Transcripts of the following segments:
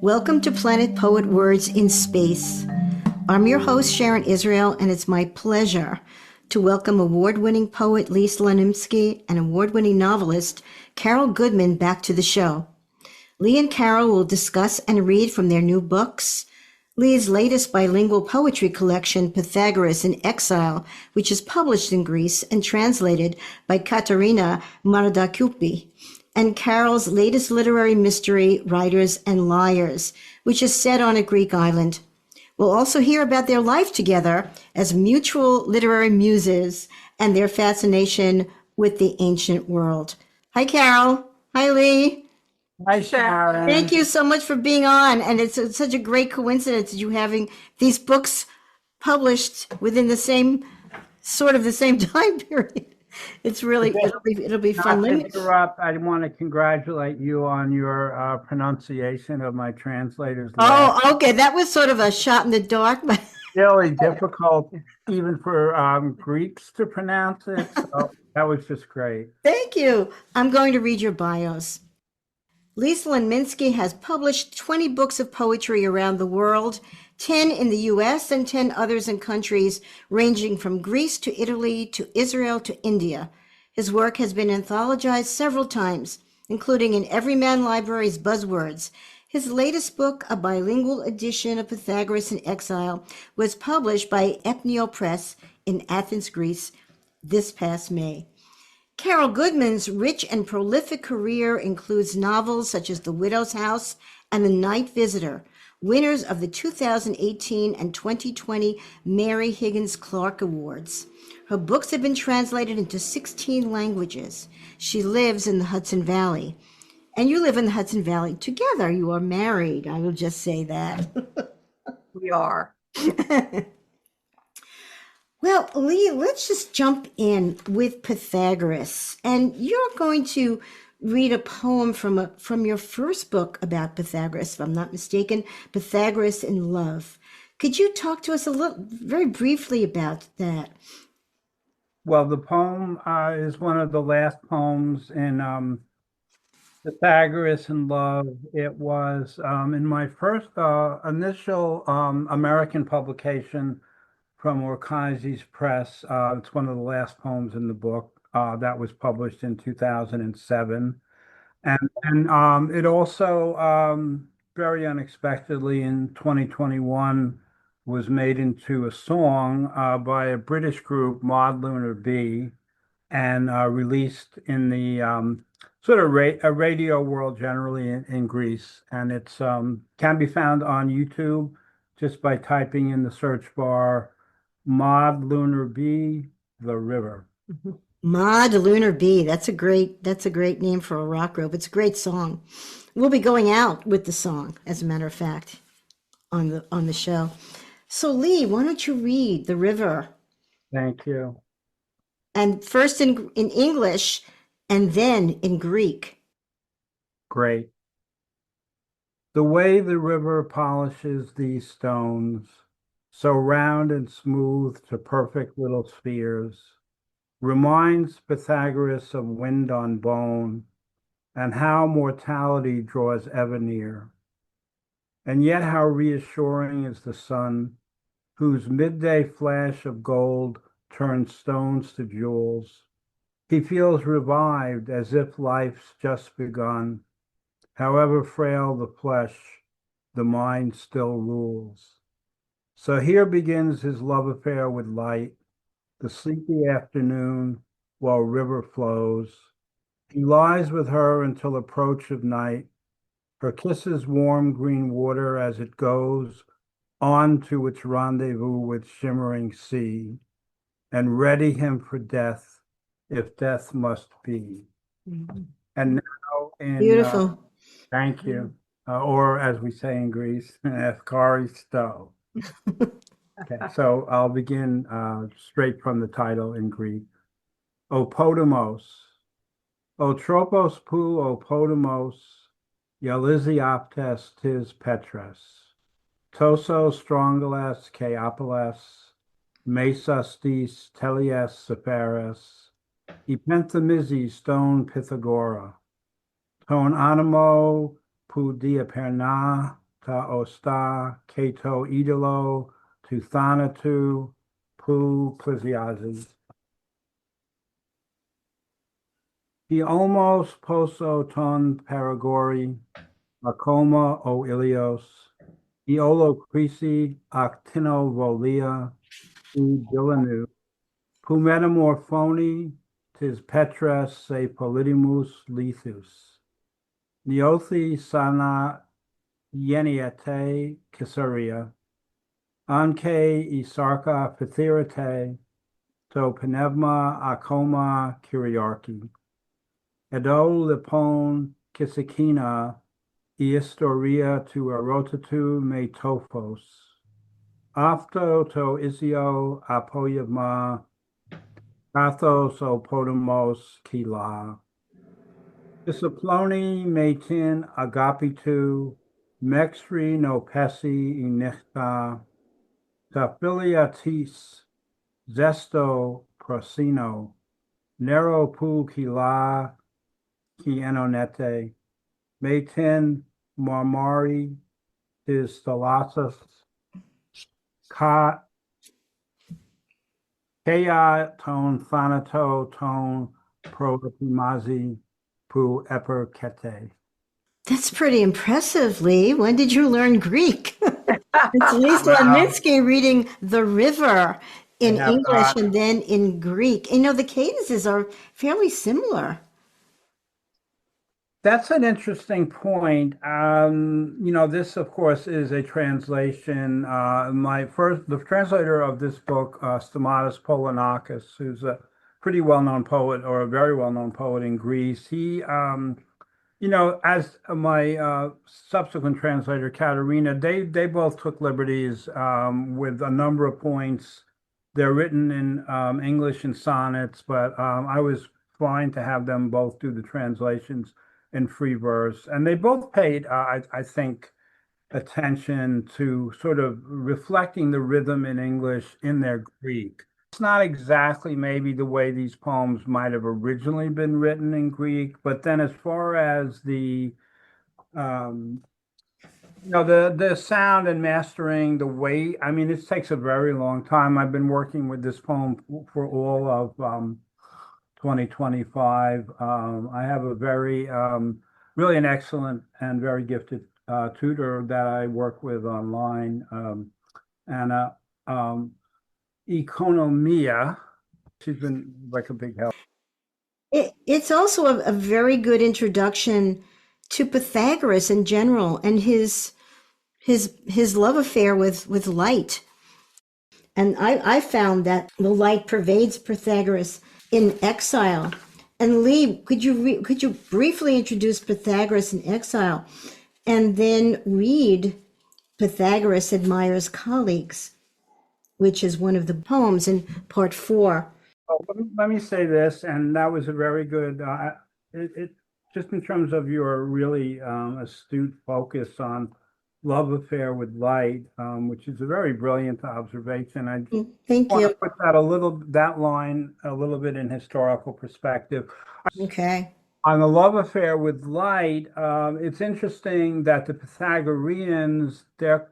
Welcome to Planet Poet Words in Space. I'm your host, Sharon Israel, and it's my pleasure to welcome award-winning poet Lee Slonimsky and award-winning novelist Carol Goodman back to the show. Lee and Carol will discuss and read from their new books. Lee's latest bilingual poetry collection, Pythagoras and Exile, which is published in Greece and translated by Katerina Mardakioupi, and Carol's latest literary mystery, Writers and Liars, which is set on a Greek island. We'll also hear about their life together as mutual literary muses and their fascination with the ancient world. Hi, Carol. Hi, Lee. Hi, Sharon. Thank you so much for being on. And it's such a great coincidence you having these books published within the same time period. It's really, it'll be fun. Not to interrupt, I want to congratulate you on your pronunciation of my translator's name. Oh, okay. That was sort of a shot in the dark, but Really difficult even for Greeks to pronounce it. So that was just great. Thank you. I'm going to read your bios. Lee Slonimsky has published 20 books of poetry around the world, 10 in the US and 10 others in countries ranging from Greece to Italy to Israel to India. His work has been anthologized several times, including in Everyman Library's Buzzwords. His latest book, a bilingual edition of Pythagoras and Exile, was published by Epneo Press in Athens, Greece, this past May. Carol Goodman's rich and prolific career includes novels such as The Widow's House and The Night Visitor, winners of the 2018 and 2020 Mary Higgins Clark Awards. Her books have been translated into 16 languages. She lives in the Hudson Valley. And you live in the Hudson Valley together. You are married. I will just say that. We are. Well, Lee, let's just jump in with Pythagoras. And you're going to read a poem from your first book about Pythagoras, if I'm not mistaken, Pythagoras in Love. Could you talk to us very briefly about that? Well, the poem is one of the last poems in Pythagoras in Love. It was in my first initial American publication from Orkney's Press. It's one of the last poems in the book that was published in 2007. And it also, very unexpectedly in 2021, was made into a song by a British group, Maud Lunar B, and released in the sort of a radio world generally in Greece. And it's can be found on YouTube just by typing in the search bar, Maud Lunar B, The River. Maud Lunar B. That's a great name for a rock group. It's a great song. We'll be going out with the song, as a matter of fact, on the show. So Lee, why don't you read The River? Thank you. And first in English and then in Greek. Great. The way the river polishes these stones, so round and smooth to perfect little spheres, reminds Pythagoras of wind on bone and how mortality draws ever near. And yet how reassuring is the sun, whose midday flash of gold turns stones to jewels. He feels revived as if life's just begun. However frail the flesh, the mind still rules. So here begins his love affair with light, the sleepy afternoon while river flows. He lies with her until approach of night, her kisses warm green water as it goes on to its rendezvous with shimmering sea, and ready him for death, if death must be. Mhm. And now in Beautiful. thank you, or as we say in Greece, Ευχαριστώ. Okay, so I'll begin straight from the title in Greek. O Podemos, O tropos pou o Podemos, Yalizioptes tis Petres, Toso strongeles ke apeles, Mesas dis telies separes, Epenthymizi stone Pythagora, ton animo pou diaperna, ta osta, keto idolo, tu thanatou, pu plesiazes. He almost poso ton paragori, Lacoma o Ilios, Iolo crisi actino volia, u dilanu, pu metamorphoni, tis Petrus se polydimus lithus. Neothi sana yeniete Caesarea, anke isarca Pythirate, to pneuma acoma kyriarchy. Edo lipon kisikina, historia tu erotatu me tophos. Afto to isio apoyama, pathos o podemos kila. Disciploni metin agapitu, mexri no pesi inichta, ta filiatis, zesto prosino, nero pu kila, ki enonete, metin marmari, tis thalassas, ka, kea ton thanato ton protimazi pu eperkete. That's pretty impressive, Lee. When did you learn Greek? It's Lee Wow. Slonimsky reading The River I in have English not. and then in Greek. You know, the cadences are fairly similar. That's an interesting point. This, of course, is a translation. The translator of this book, Stamatis Polonakis, who's a pretty well-known poet or a very well-known poet in Greece. As my subsequent translator, Katerina, they both took liberties with a number of points. They're written in English and sonnets, but I was fine to have them both do the translations in free verse. And they both paid, I think, attention to sort of reflecting the rhythm in English in their Greek. It's not exactly maybe the way these poems might have originally been written in Greek, but then as far as um, the sound and mastering the weight, I mean, it takes a very long time. I've been working with this poem for all of 2025. I have a very, really an excellent and very gifted tutor that I work with online, Anna Economia. She's been like a big help. It's also a very good introduction to Pythagoras in general and his love affair with light. And I found that the light pervades Pythagoras in Exile. And Lee, could you briefly introduce Pythagoras in Exile, and then read Pythagoras Admires Colleagues, which is one of the poems in part 4. Oh, let me say this, and that was a very good, just in terms of your really astute focus on love affair with light, which is a very brilliant observation. I Thank want to you. put that line a little bit in historical perspective. Okay. On the love affair with light, it's interesting that the Pythagoreans, their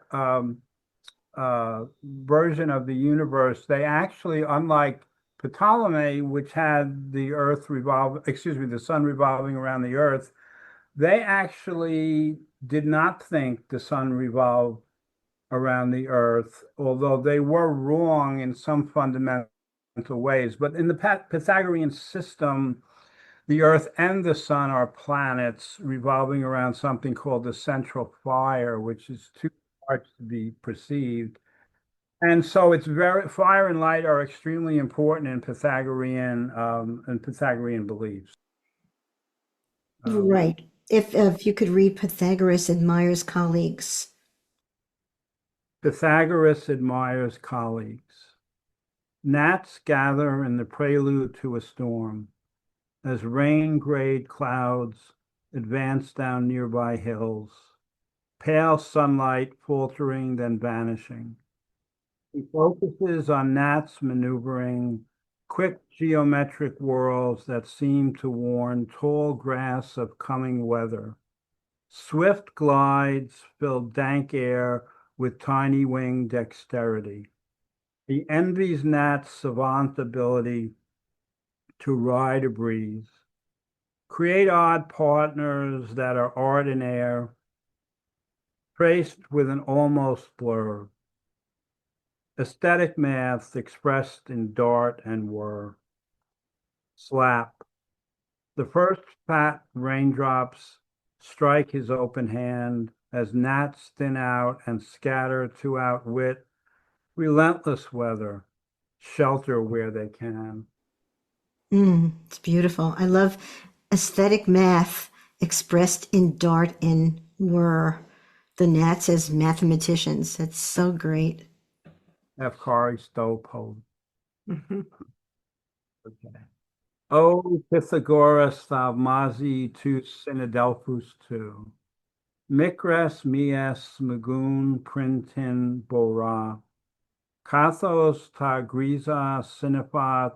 version of the universe, they actually, unlike Ptolemy, which had the sun revolving around the earth, they actually did not think the sun revolved around the earth, although they were wrong in some fundamental ways. But in the Pythagorean system, the earth and the sun are planets revolving around something called the central fire, which is too hard to be perceived. And so fire and light are extremely important in Pythagorean beliefs. Right. If you could read Pythagoras Admires Colleagues. Pythagoras admires colleagues. Gnats gather in the prelude to a storm as rain-grayed clouds advance down nearby hills, pale sunlight faltering then vanishing. He focuses on gnats maneuvering quick geometric whirls that seem to warn tall grass of coming weather. Swift glides fill dank air with tiny wing dexterity. He envies gnats' savant ability to ride a breeze, create odd partners that are art and air, traced with an almost blur. Aesthetic maths expressed in dart and whir. Slap. The first fat raindrops strike his open hand as gnats thin out and scatter to outwit relentless weather, shelter where they can. It's beautiful. I love aesthetic math expressed in dart and whir. The gnats as mathematicians. That's so great. Kari Stowe. Mhm. Okay. O Pythagoras thaumazi tu synadelphus tu. Mikres mies magoon printin bora. Kathos ta grisa sinepha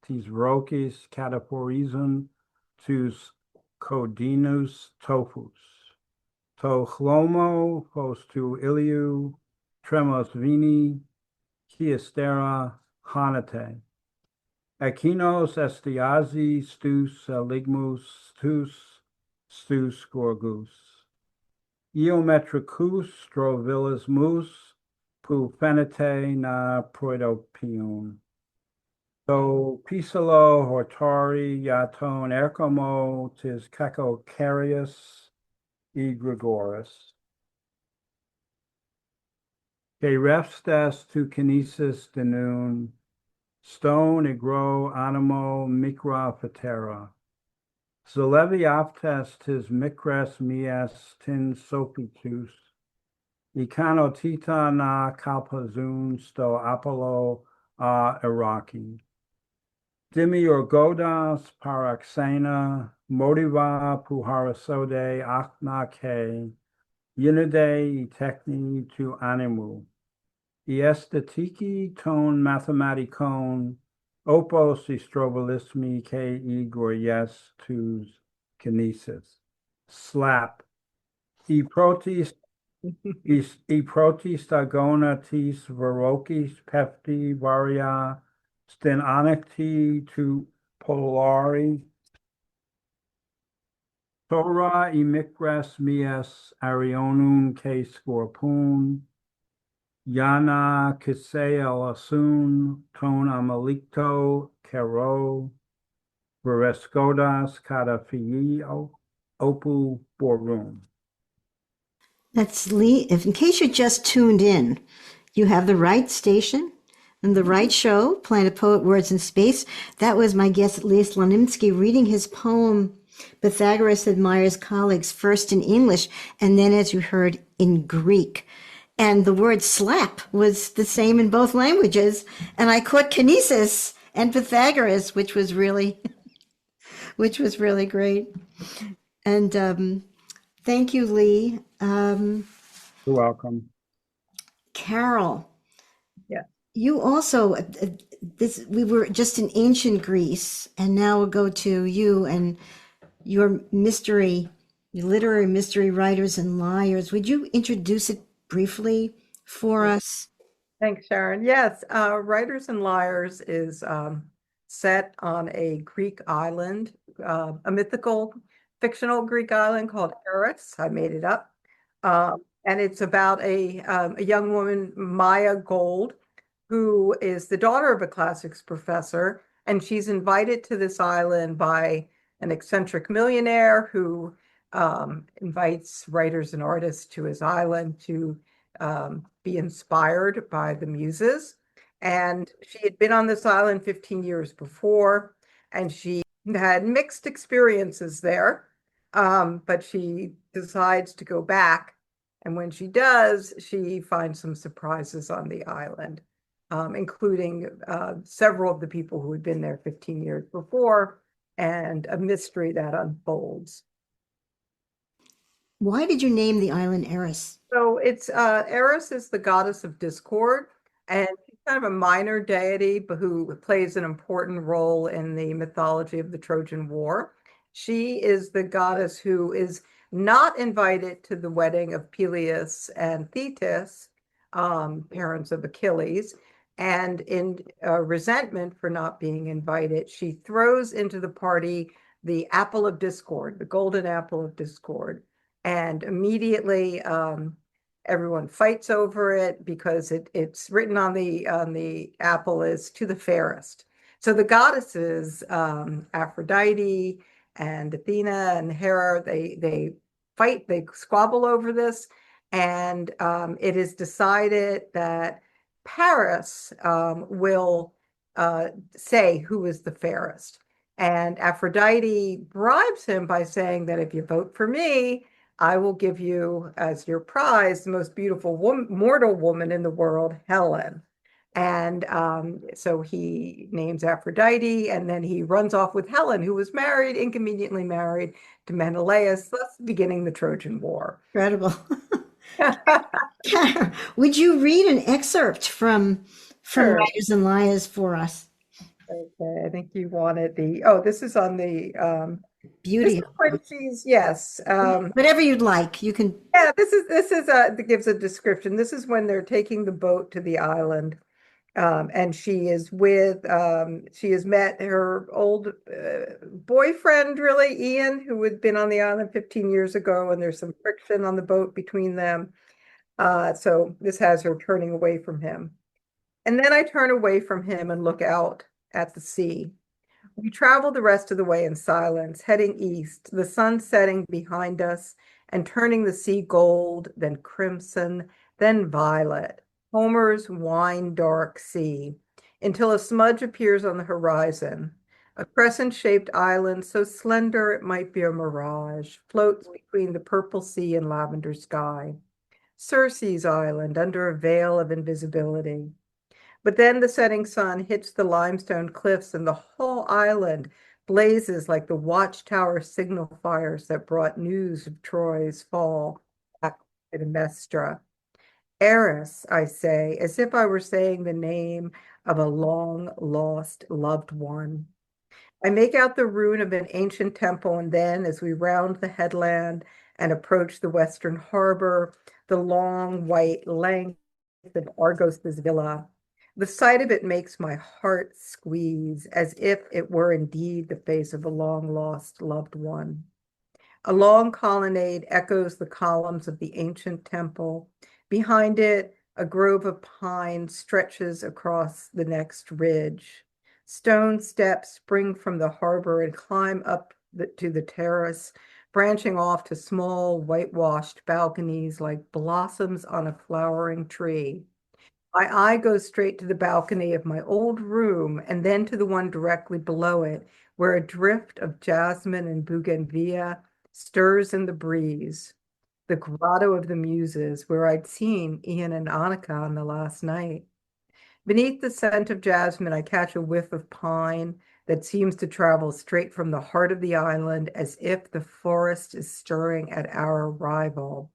tis rocis cataphorizon tus codinus tophus. To chlomo phos tu iliu tremos vini chiastera hanate. Akinos estiazi stus ligmus stus gorgus. Iometricus strovilis mus pu fenite na proidopion. To pisalo hortari yaton ercomo tis cacocarius e gregoris. Que refstas tu kinesis denun, stone egro animo micra fatera. Zelevi aftes tis micres mies tin sopitus, ecanotita na calpazun sto apollo a Iraqi. Dimiorgodas paraxena motiva puharasode achnake, yinide techni tu animu. Iestetiki ton mathematicon, opos istrobilismi ke igories tus kinesis. Slap. E protis agona tis verokis pefti varia sten anecti tu polari. Torah imicres mies arionum ke scorpun. Yana kiseo asun ton amalicto kero verescodas catafio opu borum. That's Lee. If in case you just tuned in, you have the right station and the right show, Planet Poet Words in Space. That was my guest, Lee Slonimsky, reading his poem, Pythagoras Admires Colleagues, first in English, and then, as you heard, in Greek. And the word slap was the same in both languages. And I caught kinesis and Pythagoras, which was really great. And thank you, Lee. You're welcome. Carol, Yeah. you also we were just in ancient Greece, and now we'll go to you and your literary mystery writers and liars. Would you introduce it briefly for us? Thanks, Sharon. Yes, Writers and Liars is set on a Greek island, a mythical, fictional Greek island called Eris. I made it up. And it's about a young woman, Maya Gold, who is the daughter of a classics professor, and she's invited to this island by an eccentric millionaire who invites writers and artists to his island to be inspired by the muses. And she had been on this island 15 years before, and she had mixed experiences there, but she decides to go back. And when she does, she finds some surprises on the island, including several of the people who had been there 15 years before, and a mystery that unfolds. Why did you name the island Eris? So it's Eris is the goddess of discord, and she's kind of a minor deity, but who plays an important role in the mythology of the Trojan War. She is the goddess who is not invited to the wedding of Peleus and Thetis, parents of Achilles. And in resentment for not being invited, she throws into the party the apple of discord, the golden apple of discord. And immediately everyone fights over it because it's written on the apple is to the fairest. So the goddesses, Aphrodite and Athena and Hera, they fight, they squabble over this. And it is decided that Paris will say who is the fairest. And Aphrodite bribes him by saying that if you vote for me, I will give you as your prize the most beautiful mortal woman in the world, Helen. And so he names Aphrodite, and then he runs off with Helen, who was married, inconveniently married to Menelaus, thus beginning the Trojan War. Incredible. Would you read an excerpt from Sure. Writers and Liars for us? Okay, I think you wanted this is on the Beauty. yes. Whatever you'd like, you can. Yeah, this it gives a description. This is when they're taking the boat to the island. And she has met her old boyfriend, really, Ian, who had been on the island 15 years ago, and there's some friction on the boat between them. So this has her turning away from him. And then I turn away from him and look out at the sea. We travel the rest of the way in silence, heading east, the sun setting behind us and turning the sea gold, then crimson, then violet. Homer's wine-dark sea, until a smudge appears on the horizon. A crescent-shaped island so slender it might be a mirage, floats between the purple sea and lavender sky. Circe's island under a veil of invisibility. But then the setting sun hits the limestone cliffs and the whole island blazes like the watchtower signal fires that brought news of Troy's fall back to Mestra. Eris, I say, as if I were saying the name of a long-lost loved one. I make out the ruin of an ancient temple, and then as we round the headland and approach the western harbor, the long white length of Argos's villa, the sight of it makes my heart squeeze, as if it were indeed the face of a long-lost loved one. A long colonnade echoes the columns of the ancient temple. Behind it, a grove of pines stretches across the next ridge. Stone steps spring from the harbor and climb up to the terrace, branching off to small whitewashed balconies like blossoms on a flowering tree. My eye goes straight to the balcony of my old room and then to the one directly below it, where a drift of jasmine and bougainvillea stirs in the breeze. The grotto of the muses, where I'd seen Ian and Annika on the last night. Beneath the scent of jasmine, I catch a whiff of pine that seems to travel straight from the heart of the island, as if the forest is stirring at our arrival.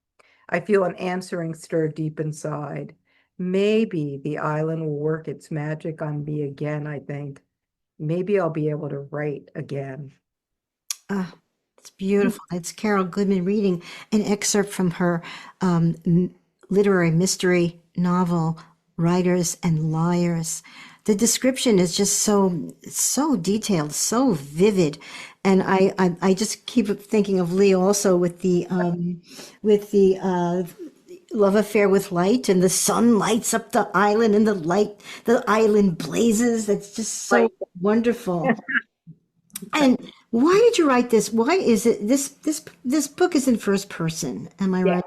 I feel an answering stir deep inside. Maybe the island will work its magic on me again, I think. Maybe I'll be able to write again. It's beautiful. It's Carol Goodman reading an excerpt from her literary mystery novel, Writers and Liars. The description is just so detailed, so vivid, and I just keep thinking of Lee also with the love affair with light, and the sun lights up the island, and the island blazes. That's just so wonderful. And why did you write this? Why is it this book is in first person? Am I right?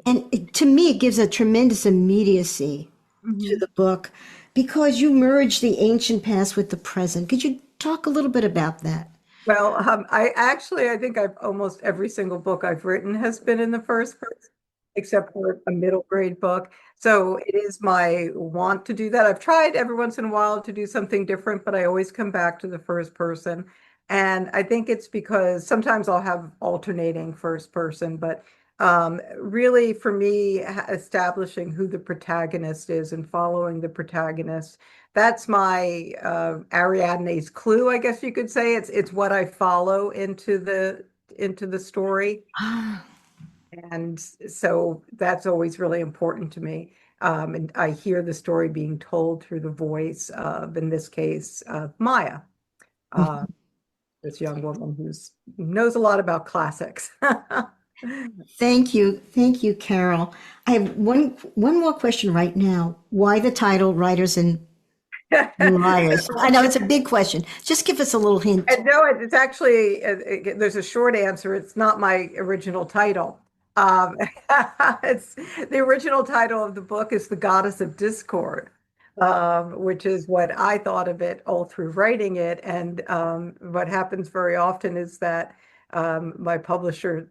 And to me, it gives a tremendous immediacy to the book because you merge the ancient past with the present. Could you talk a little bit about that? Well, I think I've almost every single book I've written has been in the first person, except for a middle grade book. So it is my want to do that. I've tried every once in a while to do something different, but I always come back to the first person. And I think it's because sometimes I'll have alternating first person, but really for me, establishing who the protagonist is and following the protagonist, that's my Ariadne's clue, I guess you could say. It's what I follow into into the story. Ah, And so that's always really important to me. And I hear the story being told through the voice of, in this case, Maya, uh, this young woman who knows a lot about classics. thank you. Thank you, Carol. I have one more question right now. Why the title Writers and Liars? I know it's a big question. Just give us a little hint. And no, it's actually, there's a short answer. It's not my original title. Um, it's the original title of the book is The Goddess of Discord, which is what I thought of it all through writing it. And what happens very often is that my publisher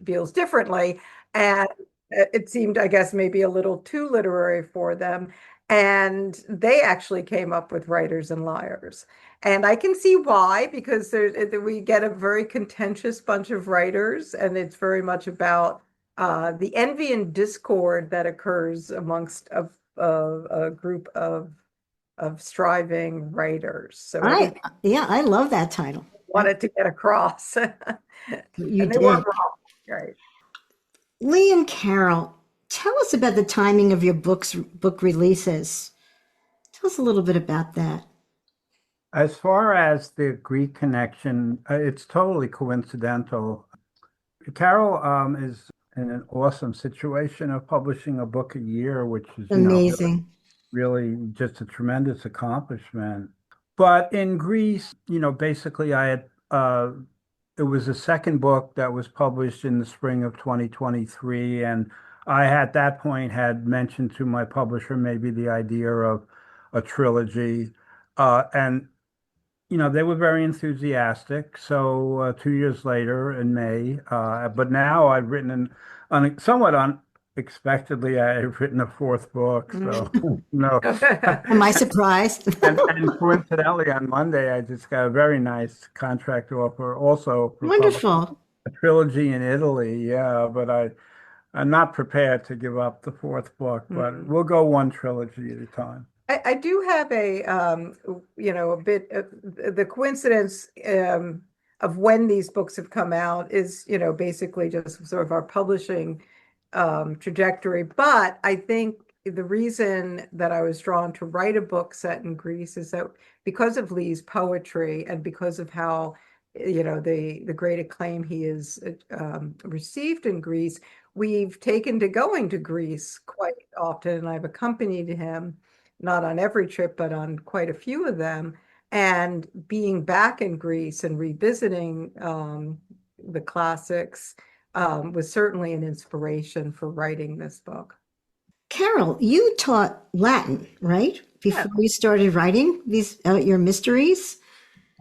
feels differently. And it seemed, I guess, maybe a little too literary for them. And they actually came up with Writers and Liars. And I can see why, because we get a very contentious bunch of writers, and it's very much about the envy and discord that occurs amongst a group of striving writers. So I think Yeah, I love that title. they wanted to get across, and You they weren't did. wrong, right? Lee and Carol, tell us about the timing of your book releases. Tell us a little bit about that. As far as the Greek connection, it's totally coincidental. Carol is in an awesome situation of publishing a book a year, which is, Amazing. really just a tremendous accomplishment. But in Greece, basically it was the second book that was published in the spring of 2023. And I, at that point, had mentioned to my publisher maybe the idea of a trilogy. And they were very enthusiastic. So 2 years later in May, but now I've written somewhat unexpectedly, I've written a fourth book. So no, Am I surprised? and coincidentally on Monday I just got a very nice contract offer also for publishing Wonderful. a trilogy in Italy. Yeah, but I'm not prepared to give up the fourth book, but we'll go one trilogy at a time. I do have a bit the coincidence of when these books have come out is, basically just sort of our publishing trajectory. But I think the reason that I was drawn to write a book set in Greece is that because of Lee's poetry and because of how, the great acclaim he has received in Greece, we've taken to going to Greece quite often, and I've accompanied him not on every trip, but on quite a few of them. And being back in Greece and revisiting the classics was certainly an inspiration for writing this book. Carol, you taught Latin, right? Yeah. Before you started writing these your mysteries?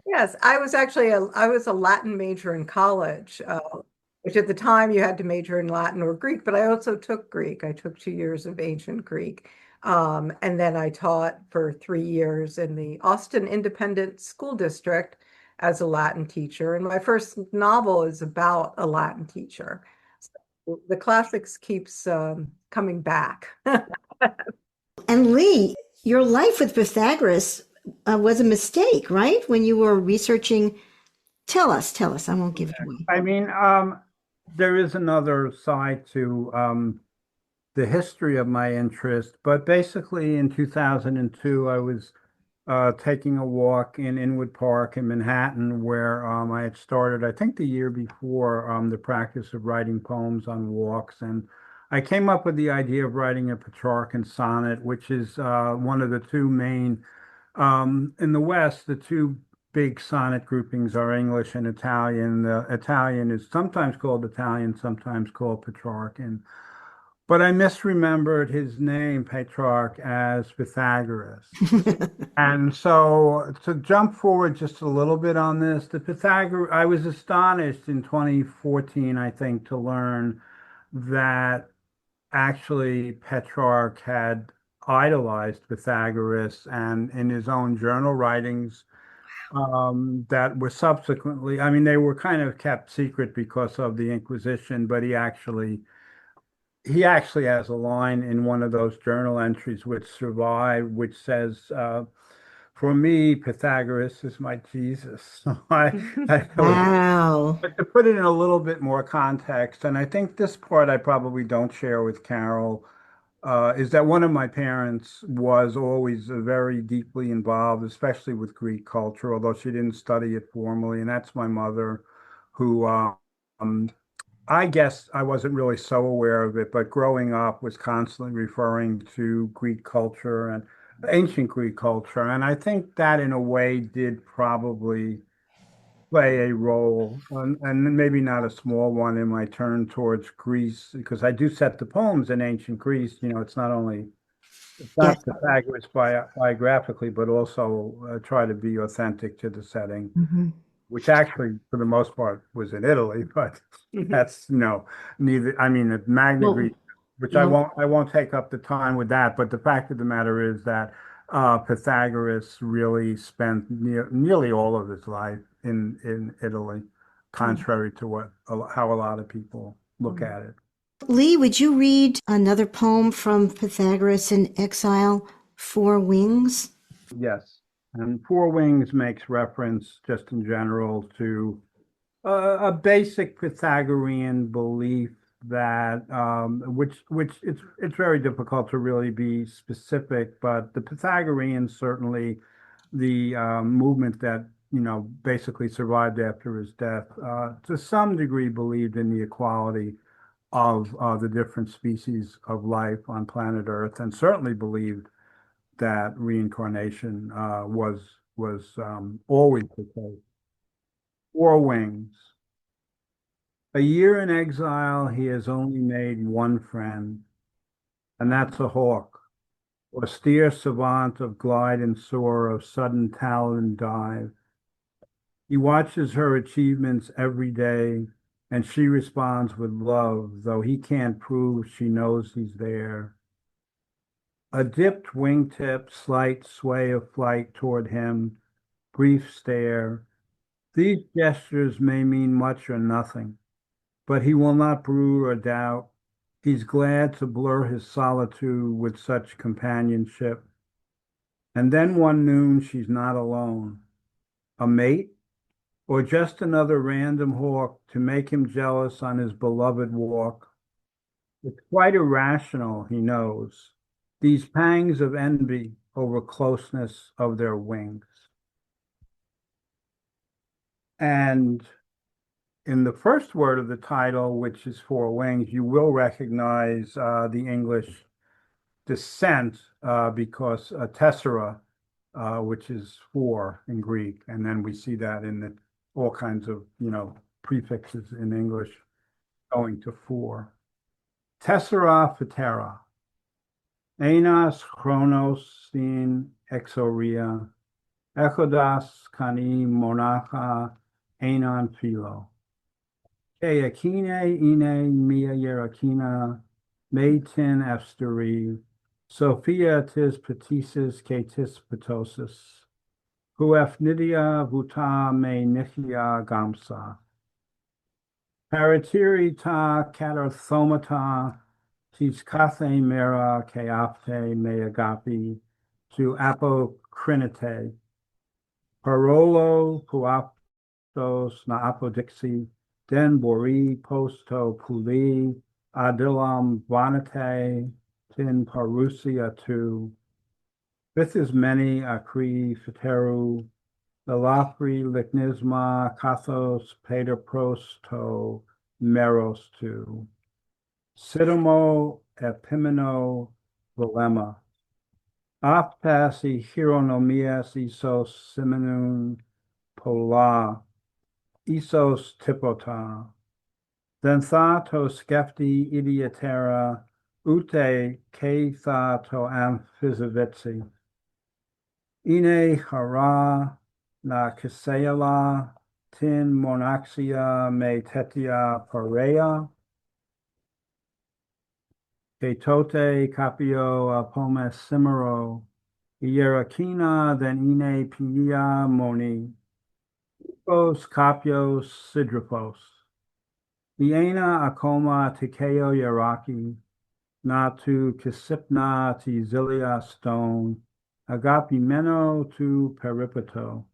Yes, I was a Latin major in college, which at the time you had to major in Latin or Greek, but I also took Greek. I took 2 years of ancient Greek. And then I taught for 3 years in the Austin Independent School District as a Latin teacher. And my first novel is about a Latin teacher. So the classics keeps coming back. And Lee, your life with Pythagoras was a mistake, right? When you were researching. Tell us. I won't give it away. I mean, there is another side to the history of my interest, but basically in 2002, I was taking a walk in Inwood Park in Manhattan, where I had started, I think the year before, the practice of writing poems on walks. And I came up with the idea of writing a Petrarchan sonnet, which is one of the two main, in the West, the two big sonnet groupings are English and Italian. The Italian is sometimes called Italian, sometimes called Petrarchan. But I misremembered his name, Petrarch, as Pythagoras. And so to jump forward just a little bit on this, I was astonished in 2014, I think, to learn that actually Petrarch had idolized Pythagoras, and in his own journal writings that were subsequently, I mean, they were kind of kept secret because of the Inquisition, but he actually has a line in one of those journal entries which survive, which says, for me, Pythagoras is my Jesus. So I would, Wow. but to put it in a little bit more context, and I think this part I probably don't share with Carol, is that one of my parents was always very deeply involved, especially with Greek culture, although she didn't study it formally. And that's my mother, who I guess I wasn't really so aware of it, but growing up was constantly referring to Greek culture and ancient Greek culture. And I think that in a way did probably play a role, and maybe not a small one in my turn towards Greece, because I do set the poems in ancient Greece. It's not only it's Yes. not Pythagoras biographically, but also try to be authentic to the setting, Mhm. which actually, for the most part, was in Italy. But that's neither. I mean, the Magna Well, Greek, which I well, won't take up the time with that. But the fact of the matter is that Pythagoras really spent nearly all of his life in Italy, contrary to how a lot of people look Mm. at it. Lee, would you read another poem from Pythagoras in Exile, Four Wings? Yes, and Four Wings makes reference just in general to a basic Pythagorean belief that which it's very difficult to really be specific, but the Pythagoreans certainly the movement that basically survived after his death to some degree believed in the equality of the different species of life on planet Earth, and certainly believed that reincarnation was always the case. Four wings. A year in exile, he has only made one friend, and that's a hawk, austere savant of glide and soar, of sudden talon dive. He watches her achievements every day, and she responds with love, though he can't prove she knows he's there. A dipped wingtip, slight sway of flight toward him, brief stare. These gestures may mean much or nothing, but he will not brood or doubt. He's glad to blur his solitude with such companionship. And then one noon she's not alone. A mate, or just another random hawk to make him jealous on his beloved walk. It's quite irrational, he knows, these pangs of envy over closeness of their wings. And in the first word of the title, which is Four Wings, you will recognize the English descent because tessera, which is four in Greek, and then we see that in all kinds of prefixes in English going to four. Tessera phtera, enas chronos sin exoria, echodas kani monacha enan philo. Akine ine mia yerakina, me tin efsteri, Sophia tis petisis ketis petosis, hu nidia vuta me nichia gamsa. Paratiri ta katarthomata, tis kathe mera keapte me agapi, to apocrinite. Parolo puaptos na apodixi, den bori posto puli, adilam vanate, tin parusia tu. With as many acri phateru, the lafri lignisma kathos pater prosto meros tu. Sidamo epimeno volema. Aptasi hieronomias isos simenun pola, isos typota. Then tha to skefti idiotera, ute ke tha to amphizavitsi. Ine hara na kiseala, tin monaxia me tetia pareia, ke tote capio apomes simero, hierakina then ine pia moni, os capios sidrophos. Iena akoma tikeo yaraki, na tu kisipna ti zilia stone, agapimeno tu peripeto.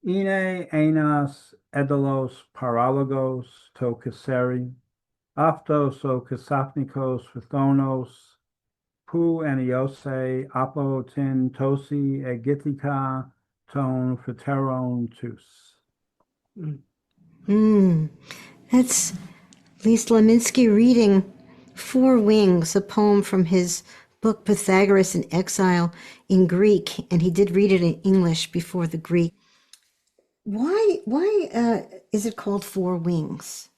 Ine enas edalos paralogos to kaseri, aftos o kasapnikos phithonos, pu eniose apo tin tosi egitica ton phateron tus. That's Lee Slonimsky reading Four Wings, a poem from his book Pythagoras and Exile in Greek, and he did read it in English before the Greek. Why is it called Four Wings?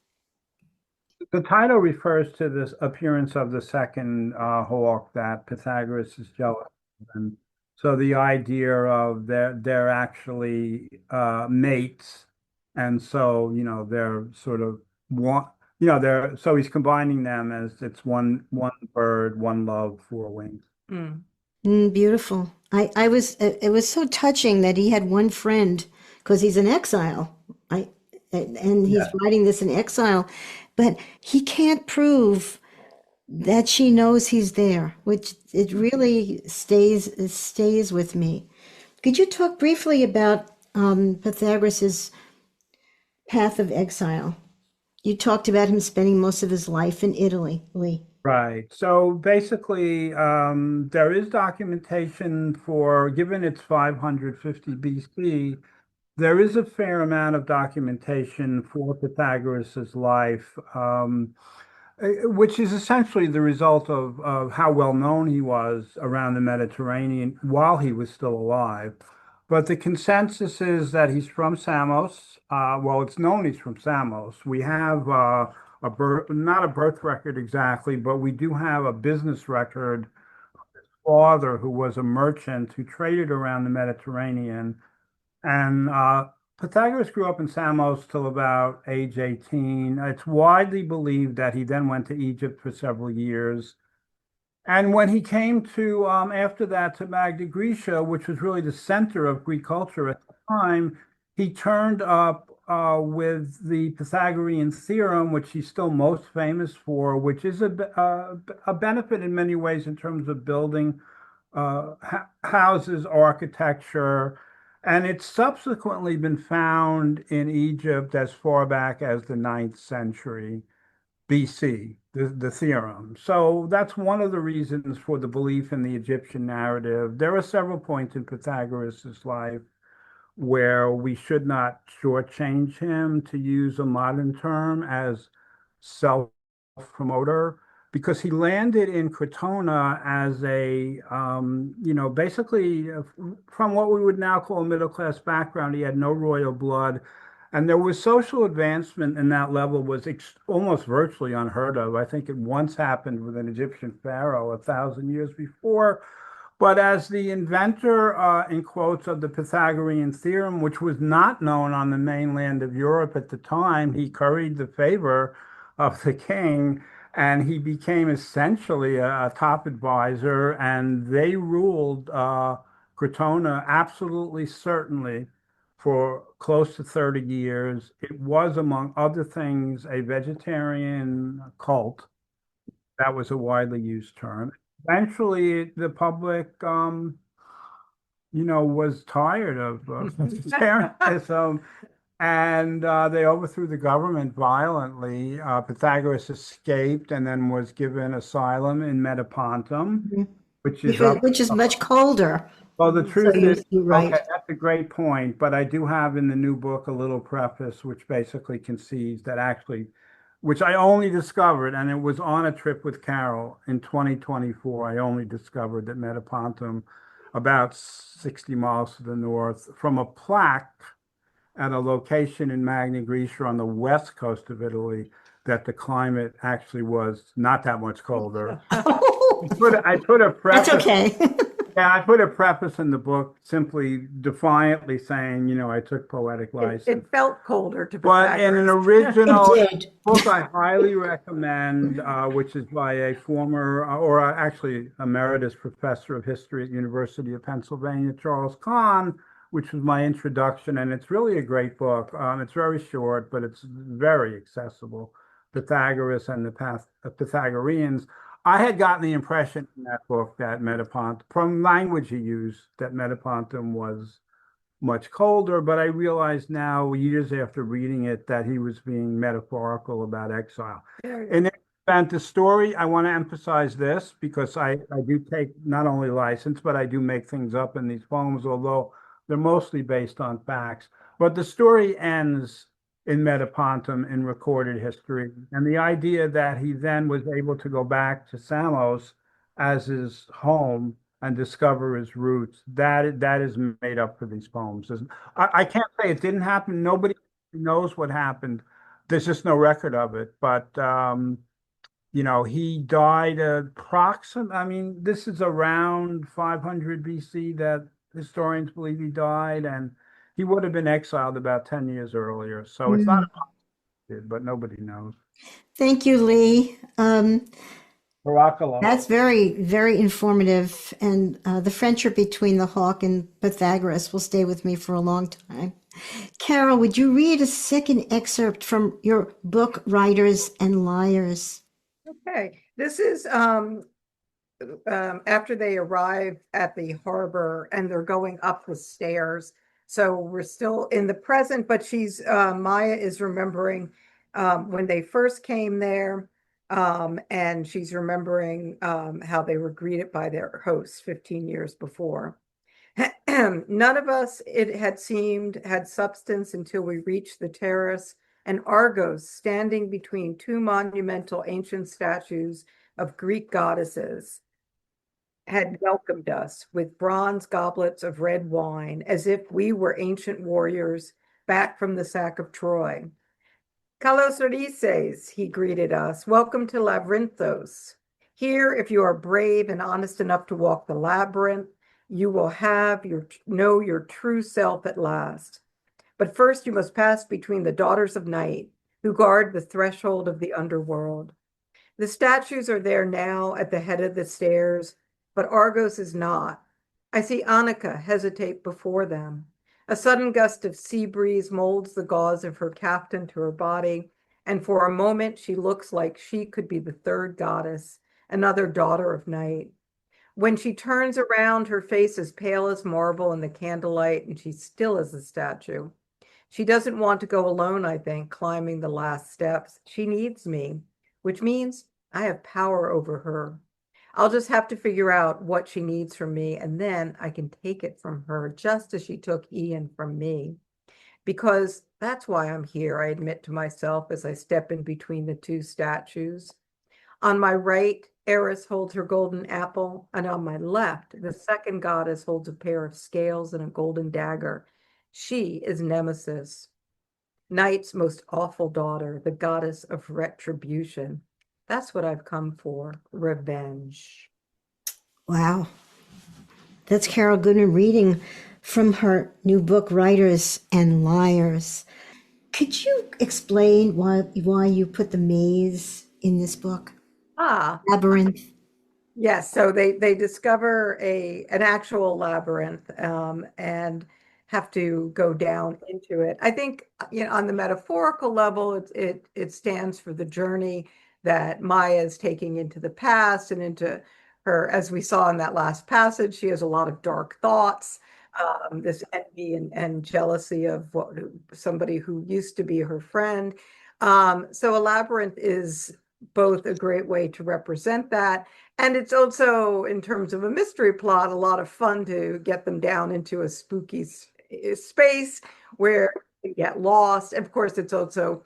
The title refers to this appearance of the second hawk that Pythagoras is jealous of. And so the idea of they're actually mates, and so they're sort of one. They're so he's combining them as it's one bird, one love, four wings. Beautiful. I was it was so touching that he had one friend because he's in exile. And he's writing this in exile, but he can't prove that she knows he's there, which it really stays with me. Could you talk briefly about Pythagoras's path of exile? You talked about him spending most of his life in Italy, Lee. Right. So basically, there is documentation for, given it's 550 BC, there is a fair amount of documentation for Pythagoras's life, which is essentially the result of how well known he was around the Mediterranean while he was still alive. But the consensus is that he's from Samos. Well, it's known he's from Samos. We have a birth, not a birth record exactly, but we do have a business record. Father, who was a merchant who traded around the Mediterranean, and Pythagoras grew up in Samos till about age 18. It's widely believed that he then went to Egypt for several years. And when he came to, after that, to Magna Graecia, which was really the center of Greek culture at the time, he turned up with the Pythagorean theorem, which he's still most famous for, which is a benefit in many ways in terms of building houses, architecture. And it's subsequently been found in Egypt as far back as the 9th century BC, the theorem. So that's one of the reasons for the belief in the Egyptian narrative. There are several points in Pythagoras's life where we should not shortchange him, to use a modern term, as self-promoter, because he landed in Crotona as basically from what we would now call a middle-class background. He had no royal blood. And there was social advancement in that level was almost virtually unheard of. I think it once happened with an Egyptian pharaoh 1,000 years before. But as the inventor, in quotes, of the Pythagorean theorem, which was not known on the mainland of Europe at the time, he curried the favor of the king, and he became essentially a top advisor, and they ruled Crotona absolutely certainly for close to 30 years. It was, among other things, a vegetarian cult. That was a widely used term. Eventually, the public, was tired of vegetarianism, and they overthrew the government violently. Pythagoras escaped and then was given asylum in Metapontum, which is up. Which is much colder. Well, the So truth is, you're right. okay, that's a great point, but I do have in the new book a little preface which basically concedes that actually, which I only discovered, and it was on a trip with Carol in 2024, I only discovered that Metapontum, about 60 miles to the north, from a plaque at a location in Magna Graecia on the west coast of Italy, that the climate actually was not that much colder. I put a preface. That's okay. Yeah, I put a preface in the book simply defiantly saying, I took poetic license. It felt colder to But in an Pythagoras. original It did. book I highly recommend, which is by a former, or actually emeritus professor of history at University of Pennsylvania, Charles Kahn, which was my introduction. And it's really a great book. It's very short, but it's very accessible. Pythagoras and the Pythagoreans. I had gotten the impression in that book that Metapontum, from language he used, that Metapontum was much colder, but I realize now, years after reading it, that he was being metaphorical about exile. In any event, the story, I want to emphasize this because I do take not only license, but I do make things up in these poems, although they're mostly based on facts. But the story ends in Metapontum in recorded history. And the idea that he then was able to go back to Samos as his home and discover his roots, that is made up for these poems. I can't say it didn't happen. Nobody knows what happened. There's just no record of it. But he died approximately, I mean, this is around 500 BC that historians believe he died, and he would have been exiled about 10 years earlier. So it's not a but nobody knows. Thank you, Lee. Barakallah. That's very, very informative. And the friendship between the hawk and Pythagoras will stay with me for a long time. Carol, would you read a second excerpt from your book, Writers and Liars? Okay, this is after they arrive at the harbor and they're going up the stairs. So we're still in the present, but Maya is remembering when they first came there, and she's remembering how they were greeted by their hosts 15 years before. None of us, it had seemed, had substance until we reached the terrace, and Argos, standing between two monumental ancient statues of Greek goddesses, had welcomed us with bronze goblets of red wine, as if we were ancient warriors back from the sack of Troy. Kalos Orises, he greeted us. Welcome to Labyrinthos. Here, if you are brave and honest enough to walk the labyrinth, you will know your true self at last. But first you must pass between the daughters of night, who guard the threshold of the underworld. The statues are there now at the head of the stairs, but Argos is not. I see Annika hesitate before them. A sudden gust of sea breeze molds the gauze of her kaftan to her body, and for a moment she looks like she could be the third goddess, another daughter of night. When she turns around, her face is pale as marble in the candlelight, and she's still as a statue. She doesn't want to go alone, I think, climbing the last steps. She needs me, which means I have power over her. I'll just have to figure out what she needs from me, and then I can take it from her, just as she took Ian from me. Because that's why I'm here, I admit to myself as I step in between the two statues. On my right, Eris holds her golden apple, and on my left, the second goddess holds a pair of scales and a golden dagger. She is Nemesis, night's most awful daughter, the goddess of retribution. That's what I've come for, revenge. Wow. That's Carol Goodman reading from her new book, Writers and Liars. Could you explain why you put the maze in this book? Labyrinth. Yes, so they discover an actual labyrinth and have to go down into it. I think, on the metaphorical level, it stands for the journey that Maya is taking into the past and into her, as we saw in that last passage, she has a lot of dark thoughts, this envy and jealousy of somebody who used to be her friend. So a labyrinth is both a great way to represent that, and it's also, in terms of a mystery plot, a lot of fun to get them down into a spooky space where they get lost. Of course, it's also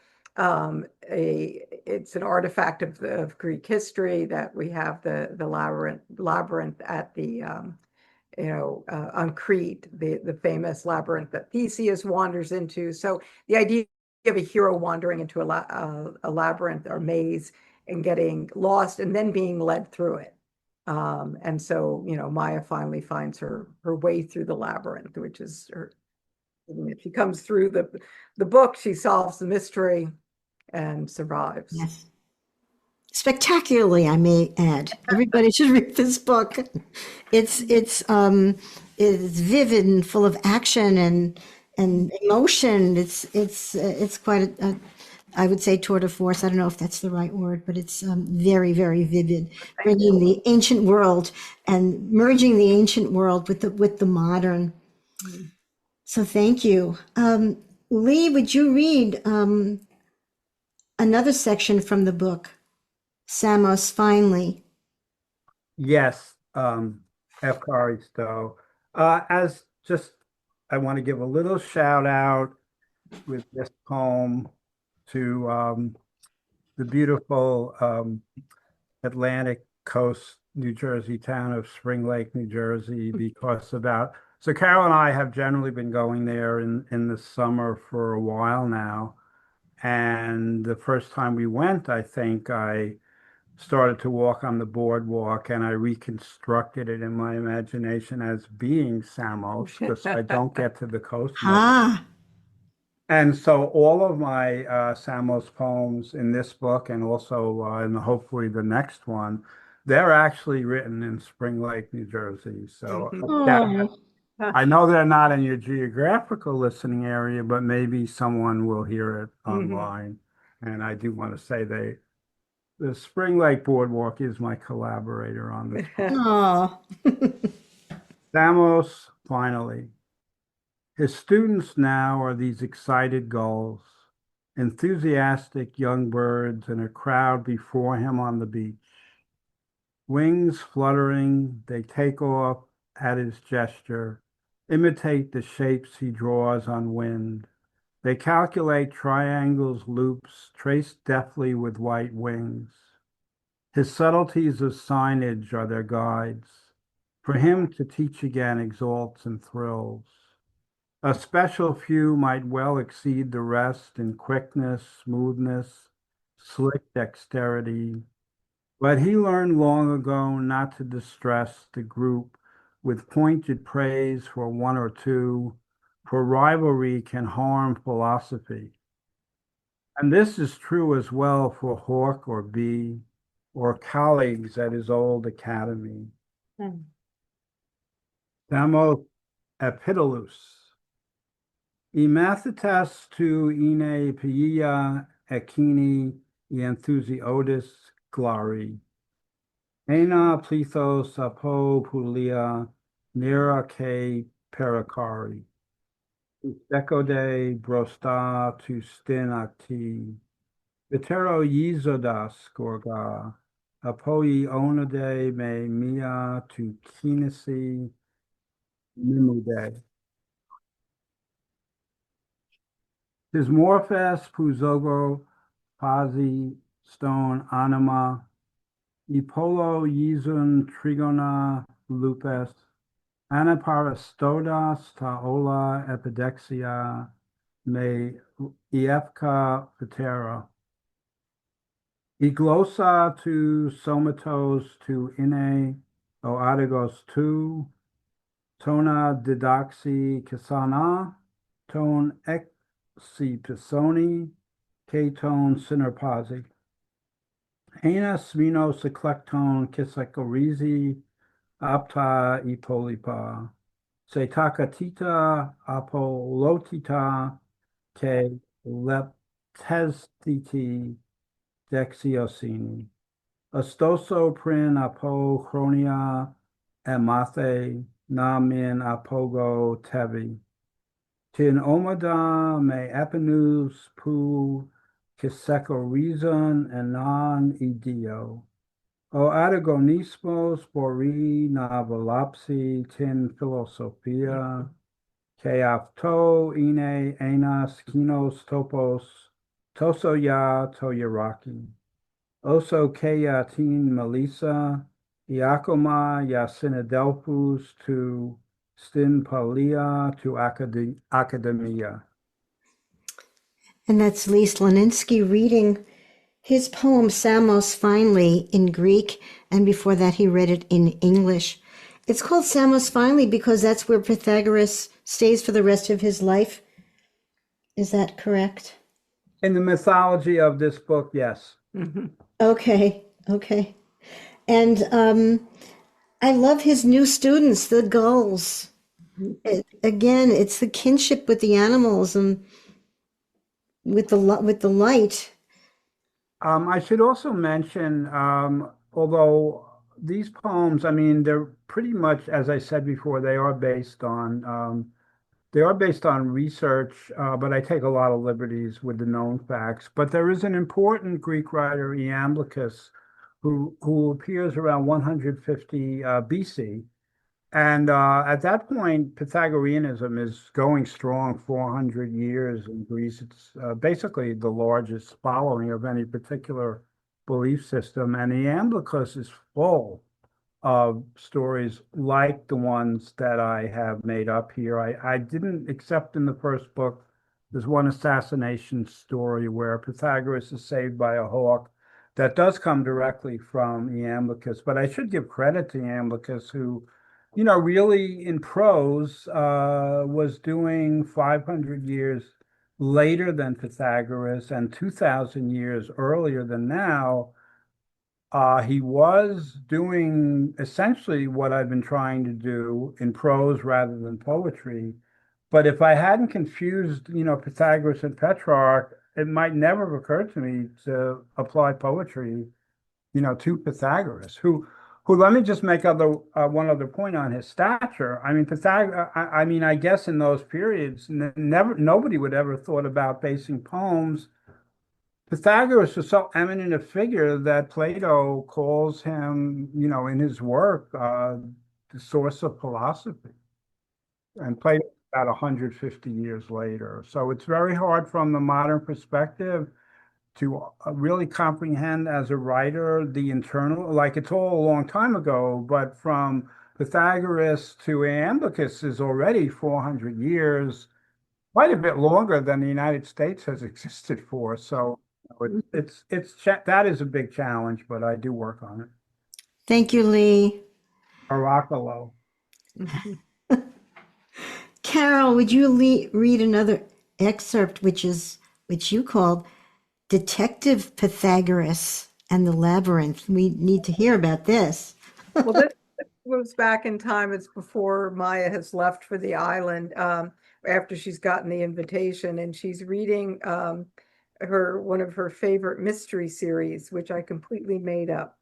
it's an artifact of Greek history that we have the labyrinth at the on Crete, the famous labyrinth that Theseus wanders into. So the idea of a hero wandering into a labyrinth or maze and getting lost and then being led through it. And so, Maya finally finds her way through the labyrinth, which is her. If she comes through the book, she solves the mystery and survives. Yes. Spectacularly, I may add. Everybody should read this book. It's vivid and full of action and emotion. It's quite I would say tour de force. I don't know if that's the right word, but it's very, very vivid, bringing the ancient world and merging the ancient world with the modern. So thank you. Lee, would you read another section from the book, Samos Finally? Yes, F. Kari Stowe. As just, I want to give a little shout out with this poem to the beautiful Atlantic coast, New Jersey town of Spring Lake, New Jersey, because so Carol and I have generally been going there in the summer for a while now. And the first time we went, I think I started to walk on the boardwalk and I reconstructed it in my imagination as being Samos because I don't get to the coast much. Ah, And so all of my Samos poems in this book and also in hopefully the next one, they're actually written in Spring Lake, New Jersey. So oh, I know they're not in your geographical listening area, but maybe someone will hear it online. And I do want to say the Spring Lake Boardwalk is my collaborator on this. oh. Samos, finally. His students now are these excited gulls, enthusiastic young birds in a crowd before him on the beach. Wings fluttering, they take off at his gesture, imitate the shapes he draws on wind. They calculate triangles, loops, traced deftly with white wings. His subtleties of signage are their guides. For him to teach again exalts and thrills. A special few might well exceed the rest in quickness, smoothness, slick dexterity. But he learned long ago not to distress the group with pointed praise for one or two, for rivalry can harm philosophy. And this is true as well for Hawk or Bee or colleagues at his old academy. Thamos Epidalus. Imathitas tu ine pia ekini enthusiodis glari. Ena plethos apo pulia nera ke pericari. Decode brosta tu stin acti. Vitero yizodas gorga. Apoi onade me mia tu kinesi mimude. Tis morphas puzogo pazi stone anima. Epolo yizun trigona lupes. Anaparastodas taola epidexia me iefka vitera. Iglosa tu somatos tu ine o adigos tu. Tona didaxi kisana. Ton exi pisoni. Keton sinerpazi. Enas minos eclecton kisakorizi apta ipolipa. Se takatita apolotita ke leptestiti dexiosini. Ostoso prin apo chronia emathe namin apogo tevi. Tin omada me epinus pu kisekorizon enan idio. O adagonismos bori na volapsi tin philosophia, ke afto ine enas kinos topos, toso ya toyaraki. Oso keia tin melissa, iakoma ya sinadelphus tu stin palia tu academia. And that's Lee Slonimsky reading his poem Samos Finally in Greek, and before that he read it in English. It's called Samos Finally because that's where Pythagoras stays for the rest of his life. Is that correct? In the mythology of this book, yes. Okay. And I love his new students, the gulls. Again, it's the kinship with the animals, and with the light. I should also mention, although these poems, I mean, they're pretty much, as I said before, they are based on research, but I take a lot of liberties with the known facts. But there is an important Greek writer, Iamblichus, who appears around 150 BC. And at that point, Pythagoreanism is going strong 400 years in Greece. It's basically the largest following of any particular belief system. And Iamblichus is full of stories like the ones that I have made up here. I didn't, except in the first book, there's one assassination story where Pythagoras is saved by a hawk that does come directly from Iamblichus. But I should give credit to Iamblichus, who, really in prose was doing 500 years later than Pythagoras and 2,000 years earlier than now. He was doing essentially what I've been trying to do in prose rather than poetry. But if I hadn't confused, Pythagoras and Petrarch, it might never have occurred to me to apply poetry, to Pythagoras, who let me just make one other point on his stature. I mean, Pythagoras, I mean, I guess in those periods, nobody would ever thought about basing poems. Pythagoras was so eminent a figure that Plato calls him, in his work, the source of philosophy. And Plato about 150 years later. So it's very hard from the modern perspective to really comprehend as a writer the internal, like it's all a long time ago, but from Pythagoras to Iamblichus is already 400 years, quite a bit longer than the United States has existed for. So that is a big challenge, but I do work on it. Thank you, Lee. Orakalo. Carol, would you read another excerpt, which you called Detective Pythagoras and the Labyrinth? We need to hear about this. Well, this moves back in time. It's before Maya has left for the island, after she's gotten the invitation, and she's reading one of her favorite mystery series, which I completely made up.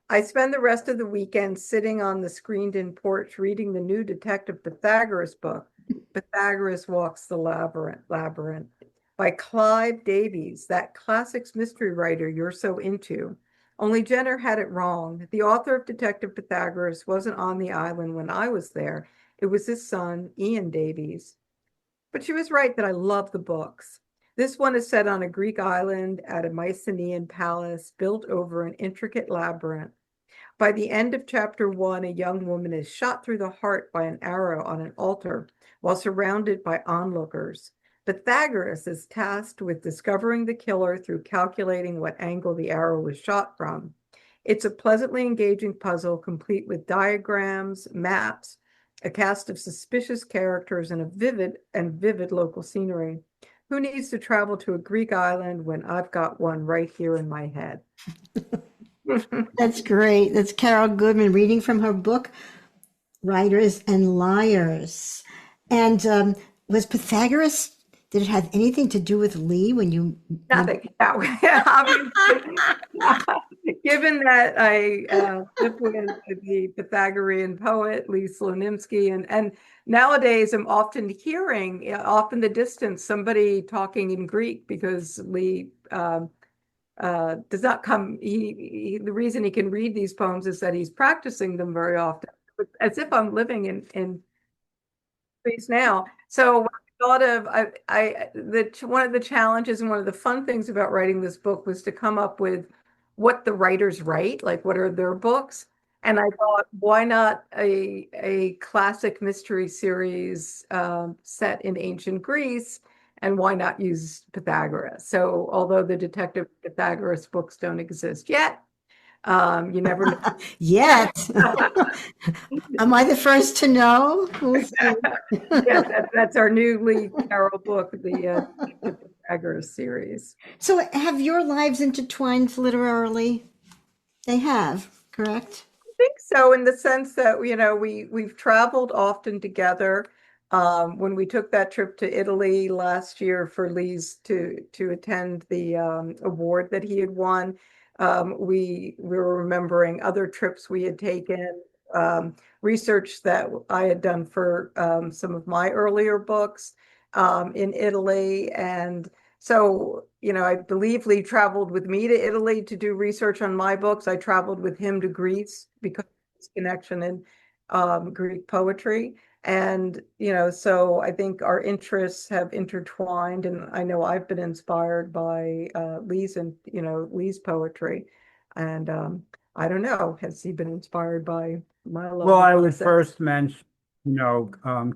I spend the rest of the weekend sitting on the screened-in porch reading the new Detective Pythagoras book, Pythagoras Walks the Labyrinth, by Clive Davies, that classics mystery writer you're so into. Only Jenner had it wrong. The author of Detective Pythagoras wasn't on the island when I was there. It was his son, Ian Davies. But she was right that I love the books. This one is set on a Greek island at a Mycenaean palace built over an intricate labyrinth. By the end of chapter 1, a young woman is shot through the heart by an arrow on an altar while surrounded by onlookers. Pythagoras is tasked with discovering the killer through calculating what angle the arrow was shot from. It's a pleasantly engaging puzzle, complete with diagrams, maps, a cast of suspicious characters, and a vivid local scenery. Who needs to travel to a Greek island when I've got one right here in my head? That's great. That's Carol Goodman reading from her book, Writers and Liars. And was Pythagoras, did it have anything to do with Lee when you? Nothing. Given that I live with the Pythagorean poet, Lee Slonimsky, and nowadays I'm often hearing, off in the distance, somebody talking in Greek because Lee does not come. The reason he can read these poems is that he's practicing them very often, as if I'm living in Greece now. So I thought of one of the challenges and one of the fun things about writing this book was to come up with what the writers write, like what are their books. And I thought, why not a classic mystery series set in ancient Greece? And why not use Pythagoras? So although the Detective Pythagoras books don't exist yet, you never know. Yet. Am I the first to know? Yeah, that's our new Lee Carroll book, the Pythagoras series. So have your lives intertwined literarily? They have, correct? I think so, in the sense that we've traveled often together. When we took that trip to Italy last year for Lee's to attend the award that he had won, we were remembering other trips we had taken, research that I had done for some of my earlier books in Italy. And so, I believe Lee traveled with me to Italy to do research on my books. I traveled with him to Greece because of his connection in Greek poetry. And, so I think our interests have intertwined, and I know I've been inspired by Lee's poetry. And I don't know, has he been inspired by my love Well, of I would nonsense? first mention,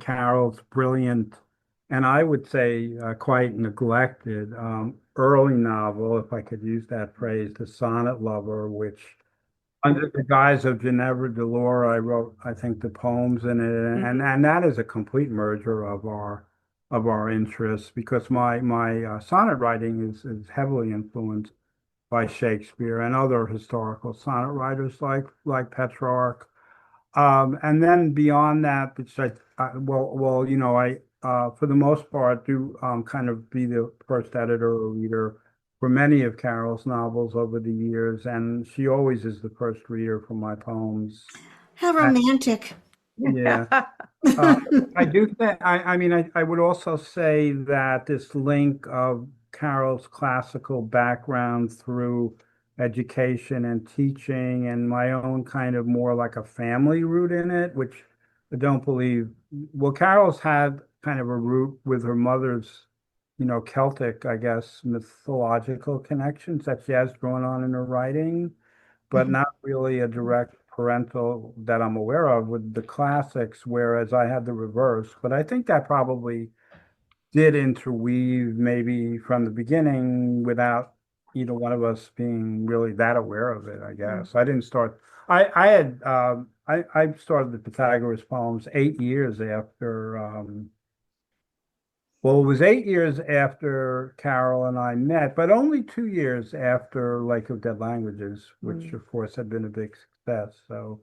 Carol's brilliant, and I would say quite neglected early novel, if I could use that phrase, The Sonnet Lover, which under the guise of Ginevra Delore, I wrote, I think, the poems in it, and that is a complete merger of our interests because my sonnet writing is heavily influenced by Shakespeare and other historical sonnet writers like Petrarch. And then beyond that, which I for the most part do kind of be the first editor or reader for many of Carol's novels over the years, and she always is the first reader for my poems. How romantic. Yeah. Uh, I do think, I mean, I would also say that this link of Carol's classical background through education and teaching and my own kind of more like a family root in it, which I don't believe, well, Carol's had kind of a root with her mother's, Celtic, I guess, mythological connections that she has drawn on in her writing, but not really a direct parental that I'm aware of with the classics, whereas I had the reverse. But I think that probably did interweave maybe from the beginning without either one of us being really that aware of it, I guess. I didn't start, I started the Pythagoras poems 8 years after, well, it was 8 years after Carol and I met, but only 2 years after Lake of Dead Languages, which of course had been a big success. So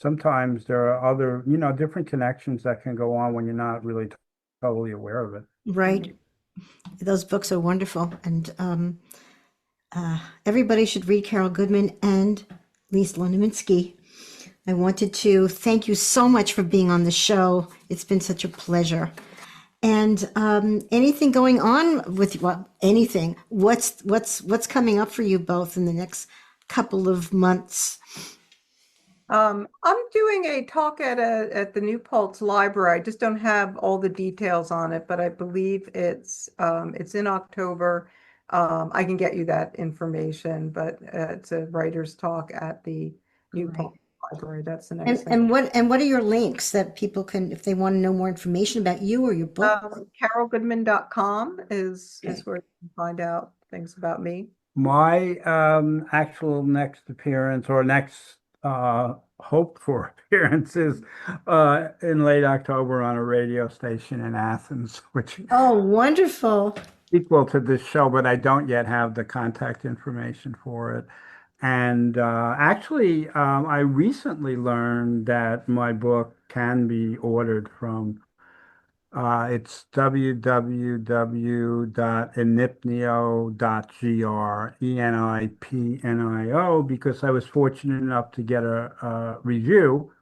sometimes there are other, different connections that can go on when you're not really totally aware of it. Right. Those books are wonderful. And everybody should read Carol Goodman and Lee Slonimsky. I wanted to thank you so much for being on the show. It's been such a pleasure. And anything going on with anything? What's coming up for you both in the next couple of months? I'm doing a talk at the New Paltz Library. I just don't have all the details on it, but I believe it's in October. I can get you that information, but it's a writer's talk at the New Great. Paltz Library. That's the next And, thing. and what are your links that people can, if they want to know more information about you or your book? CarolGoodman.com is Okay. where you can find out things about me. My actual next appearance or next hoped for appearance is in late October on a radio station in Athens, which Oh, wonderful. equal to this show, but I don't yet have the contact information for it. And actually, I recently learned that my book can be ordered from, it's www.enipnio.gr, ENIPNIO, because I was fortunate enough to get a review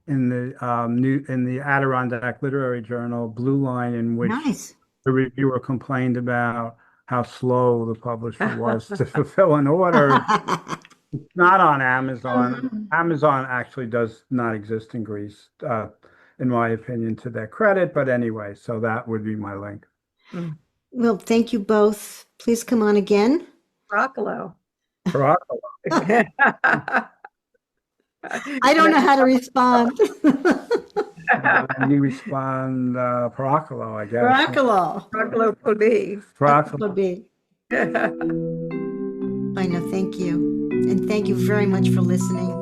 in the Adirondack Literary Journal, Blue Line, in which Nice. the reviewer complained about how slow the publisher was to fulfill an order. It's not on Amazon. Amazon actually does not exist in Greece, in my opinion, to their credit. But anyway, so that would be my link. Mm. Well, thank you both. Please come on again. Rockalo. Paracolo. I don't know how to respond. You respond, Paracolo, I guess. Rockalo. Rockalo Poli. Paracolo. I know, thank you. And thank you very much for listening.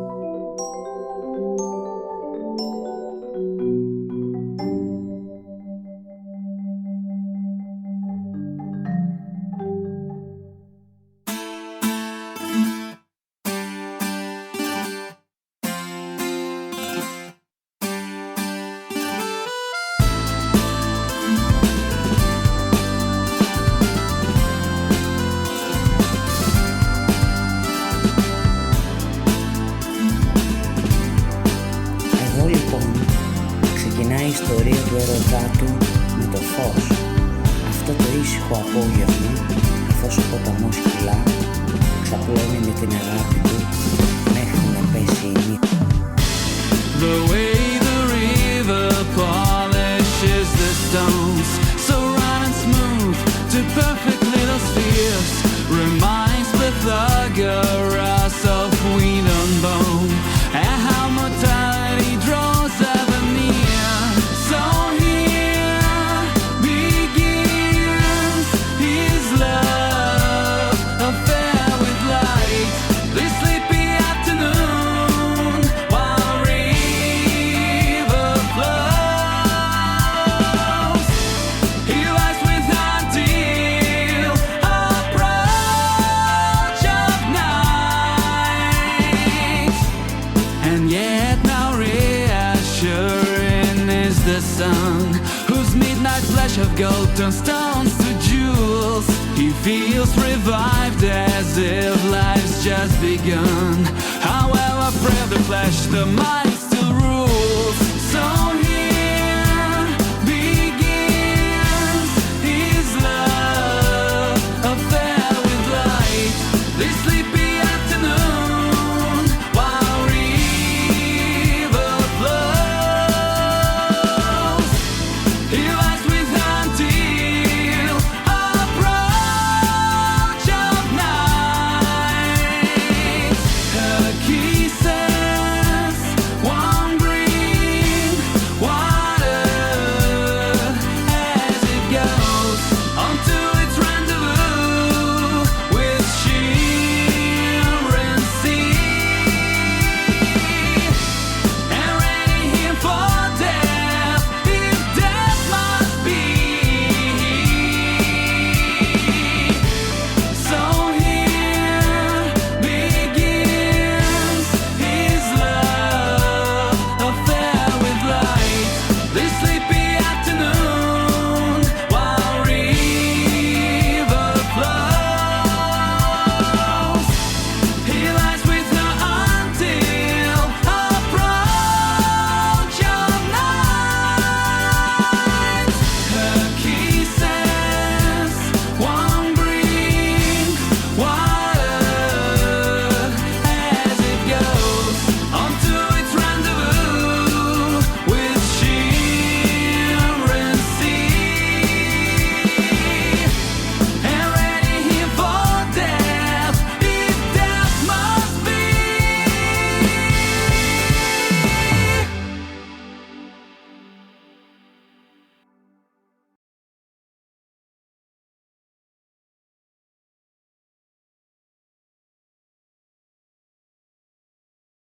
έρωτά του με το φως. Αυτό το ήσυχο απόγευμα, καθώς ο ποταμός κυλά, ξαπλώνει με την αγάπη του μέχρι να πέσει η νύχτα. The way the river polishes the stones, so round and smooth to perfect little spheres, reminds Pythagoras of wind and bone, and how mortality draws ever near. So here begins his love affair with light, this sleepy afternoon, while river flows. He lies without till approach of night, and yet now reassuring is the sun, whose midnight flash of gold turns stones to jewels. He feels revived as if life's just begun. However frail the flesh, the mind